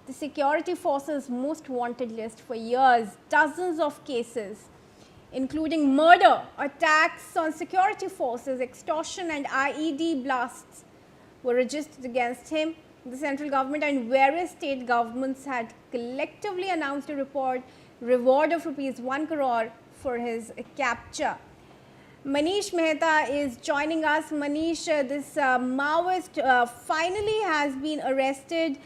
the security forces most wanted list for years. Dozens of cases, including murder, attacks on security forces, extortion and IED blasts, were registered against him. The central government and various state governments had collectively announced a reward of ₹1 crore for his capture. Manish Mehta is joining us. Manish, this Maoist finally has been arrested.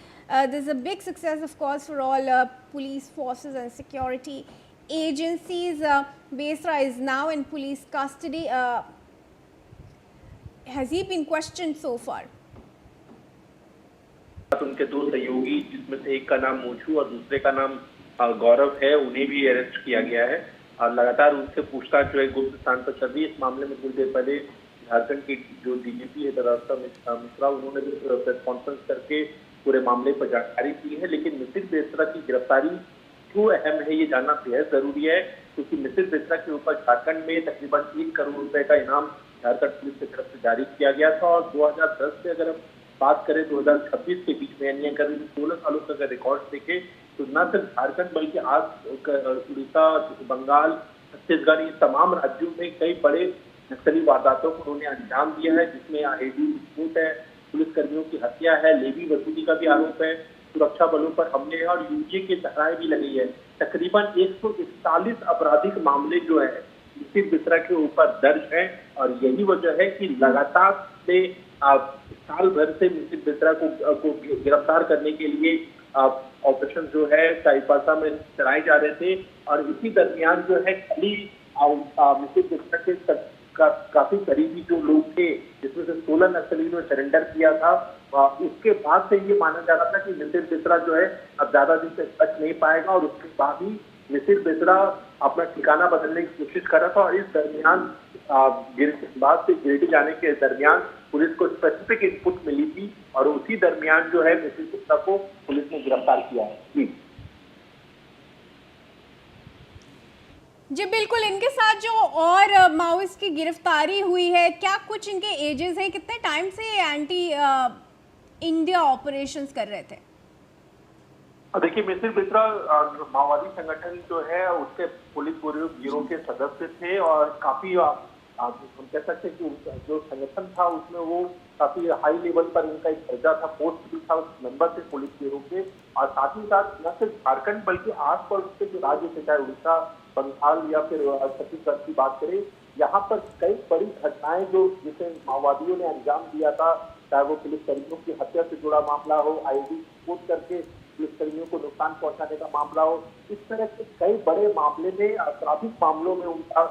This is a big success, of course, for all police forces and security agencies. Besra is now in police custody. Has he been questioned so far? उनके दो सहयोगी, जिसमें से एक का नाम मोचू और दूसरे का नाम गौरव है, उन्हें भी अरेस्ट किया गया है और लगातार उनसे पूछताछ जो है गुप्त स्थान पर चल रही है। इस मामले में कुछ देर पहले झारखंड की जो डीजीपी है दरास्ता मिश्रा, उन्होंने भी प्रेस कॉन्फ्रेंस करके पूरे मामले पर जानकारी दी है। लेकिन मिसिर बेसरा की गिरफ्तारी क्यों अहम है, ये जानना बेहद जरूरी है, क्योंकि मिसिर बेसरा के ऊपर झारखंड में तकरीबन 1 करोड़ रुपए का इनाम झारखंड पुलिस की तरफ से जारी किया गया था और 2010 से अगर हम बात करें 2026 के बीच में, यानी अगर 16 सालों का अगर रिकॉर्ड देखें तो न सिर्फ झारखंड बल्कि आज उड़ीसा, बंगाल, छत्तीसगढ़, ये तमाम राज्यों में कई बड़े नक्सली वारदातों को उन्होंने अंजाम दिया है, जिसमें आईडी विस्फोट है, पुलिसकर्मियों की हत्या है, लेवी वसूली का भी आरोप है, सुरक्षा बलों पर हमले हैं और यूजे के धाराएं भी लगी है। तकरीबन 141 आपराधिक मामले जो है मिसिर बेसरा के ऊपर दर्ज है और यही वजह है कि लगातार से साल भर से मिसिर बेसरा को गिरफ्तार करने के लिए ऑपरेशन जो है चाईबासा में चलाए जा रहे थे और इसी दरमियान जो है कल मिसिर बेसरा के काफी करीबी जो लोग थे, जिसमें से 16 नक्सलियों ने सरेंडर किया था, उसके बाद से ये माना जा रहा था कि मिसिर बेसरा जो है अब ज्यादा दिन से बच नहीं पाएगा और उसके बाद ही मिसिर बेसरा अपना ठिकाना बदलने की कोशिश कर रहा था और इस दरमियान बाद से गिरडी जाने के दरमियान पुलिस को स्पेसिफिक इनपुट मिली थी और उसी दरमियान जो है मिसिर बेसरा को पुलिस ने गिरफ्तार किया है। जी बिल्कुल, इनके साथ जो और माओइस्ट की गिरफ्तारी हुई है, क्या कुछ इनके एजेस हैं, कितने टाइम से एंटी इंडिया ऑपरेशंस कर रहे थे? देखिए, मिसिर बेसरा माओवादी संगठन जो है उसके पुलिस ब्यूरो के सदस्य थे और काफी हम कह सकते हैं कि जो संगठन था उसमें वो काफी हाई लेवल पर उनका एक दर्जा था, पोस्ट भी था, मेंबर थे पुलिस ब्यूरो के और साथ ही साथ न सिर्फ झारखंड बल्कि आस पड़ोस के जो राज्य थे, चाहे उड़ीसा, बंगाल या फिर छत्तीसगढ़ की बात करें, यहाँ पर कई बड़ी घटनाएं जो जिसे माओवादियों ने अंजाम दिया था, चाहे वो पुलिसकर्मियों की हत्या से जुड़ा मामला हो, आईडी विस्फोट करके पुलिसकर्मियों को नुकसान पहुंचाने का मामला हो, इस तरह के कई बड़े मामले में, आपराधिक मामलों में उनका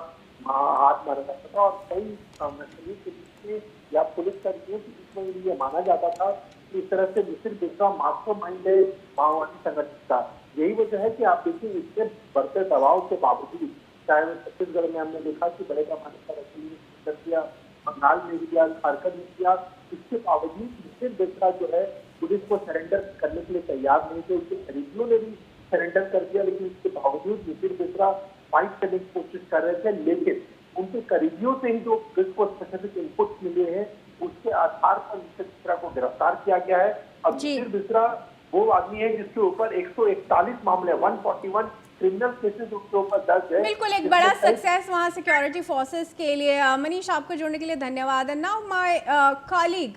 हाथ मारा जाता था और कई नक्सलियों के बीच में या पुलिसकर्मियों के बीच में ये माना जाता था कि इस तरह से मिसिर बेसरा मास्टरमाइंड है माओवादी संगठन का। यही वजह है कि आप देखिए, इसके बढ़ते दबाव के बावजूद, चाहे छत्तीसगढ़ में हमने देखा कि बड़े पैमाने पर कर दिया, बंगाल में दिया, झारखंड में दिया, इसके बावजूद मिसिर बेसरा जो है पुलिस को सरेंडर करने के लिए तैयार नहीं थे, उसके करीबियों ने भी सरेंडर कर दिया, लेकिन इसके बावजूद मिसिर बेसरा फाइट करने की कोशिश कर रहे थे। लेकिन उनके करीबियों से ही जो पुलिस को स्पेसिफिक इनपुट मिले हैं, उसके आधार पर मिसिर बेसरा को गिरफ्तार किया गया है। अब मिसिर बेसरा वो आदमी है जिसके ऊपर 141 मामले, 141 क्रिमिनल केसेस उसके ऊपर दर्ज है। बिल्कुल एक बड़ा सक्सेस वहाँ सिक्योरिटी फोर्सेस के लिए। मनीष, आपको जुड़ने के लिए धन्यवाद। Now my colleague